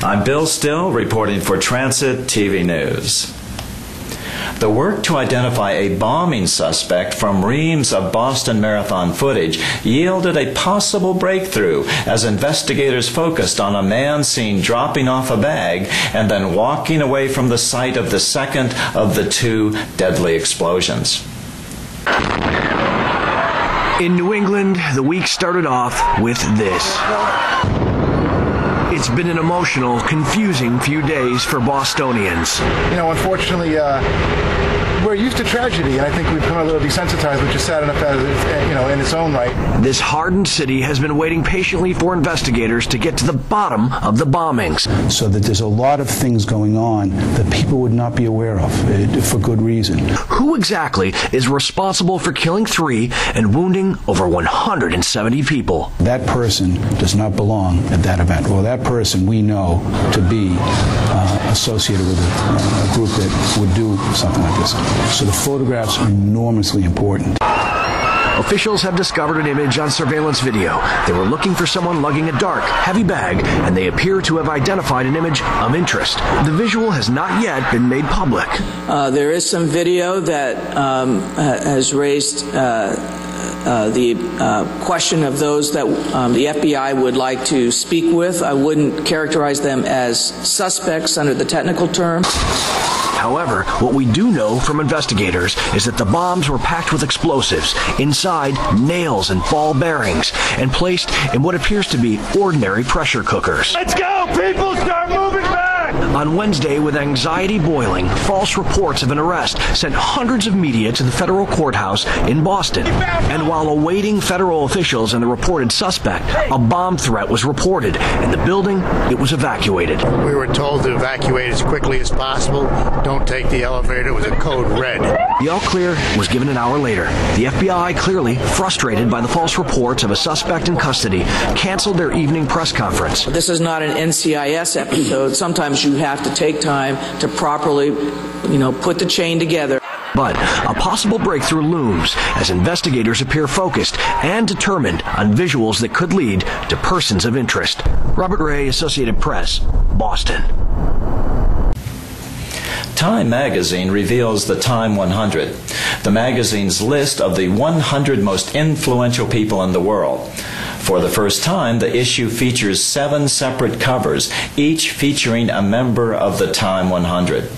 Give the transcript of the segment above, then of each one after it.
I'm Bill Still, reporting for Transit TV News. The work to identify a bombing suspect from reams of Boston Marathon footage yielded a possible breakthrough as investigators focused on a man seen dropping off a bag and then walking away from the site of the second of the two deadly explosions. In New England, the week started off with this. It's been an emotional, confusing few days for Bostonians. You know, unfortunately, we're used to tragedy, and I think we've become a little desensitized, which is sad enough as in its own right. This hardened city has been waiting patiently for investigators to get to the bottom of the bombings. So that there's a lot of things going on that people would not be aware of, for good reason. Who exactly is responsible for killing 3 and wounding over 170 people? That person does not belong at that event. Well, that person we know to be associated with a group that would do something like this. So the photographs are enormously important. Officials have discovered an image on surveillance video. They were looking for someone lugging a dark, heavy bag, and they appear to have identified an image of interest. The visual has not yet been made public. There is some video that has raised the question of those that the FBI would like to speak with. I wouldn't characterize them as suspects under the technical term. However, what we do know from investigators is that the bombs were packed with explosives, inside nails and ball bearings, and placed in what appears to be ordinary pressure cookers. Let's go, people! Start moving back! On Wednesday, with anxiety boiling, false reports of an arrest sent hundreds of media to the federal courthouse in Boston. And while awaiting federal officials and the reported suspect, a bomb threat was reported, and the building, it was evacuated. We were told to evacuate as quickly as possible. Don't take the elevator. It was a code red. The all clear was given an hour later. The FBI, clearly frustrated by the false reports of a suspect in custody, canceled their evening press conference. This is not an NCIS episode. Sometimes you have to take time to properly, put the chain together. But a possible breakthrough looms as investigators appear focused and determined on visuals that could lead to persons of interest. Robert Ray, Associated Press, Boston. Time magazine reveals the Time 100, the magazine's list of the 100 most influential people in the world. For the first time, the issue features 7 separate covers, each featuring a member of the Time 100.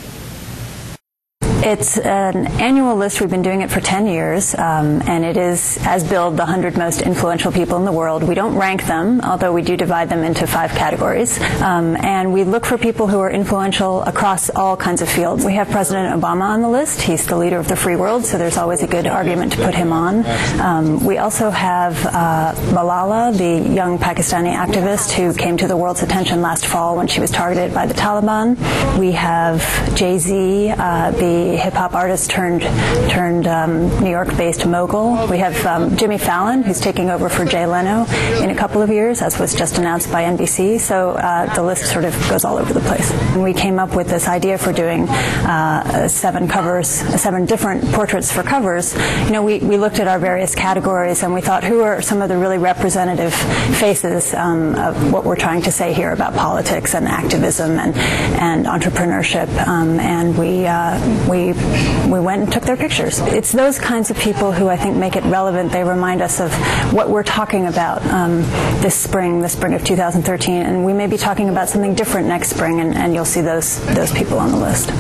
It's an annual list. We've been doing it for 10 years, and it is, as billed, the 100 most influential people in the world. We don't rank them, although we do divide them into 5 categories, and we look for people who are influential across all kinds of fields. We have President Obama on the list. He's the leader of the free world, so there's always a good argument to put him on. We also have Malala, the young Pakistani activist who came to the world's attention last fall when she was targeted by the Taliban. We have Jay-Z, the hip-hop artist turned New York-based mogul. We have Jimmy Fallon, who's taking over for Jay Leno in a couple of years, as was just announced by NBC. So the list sort of goes all over the place. And we came up with this idea for doing 7 covers, 7 different portraits for covers. We looked at our various categories and we thought, who are some of the really representative faces of what we're trying to say here about politics and activism and entrepreneurship, and we went and took their pictures. It's those kinds of people who I think make it relevant. They remind us of what we're talking about this spring of 2013, and we may be talking about something different next spring, and you'll see those people on the list.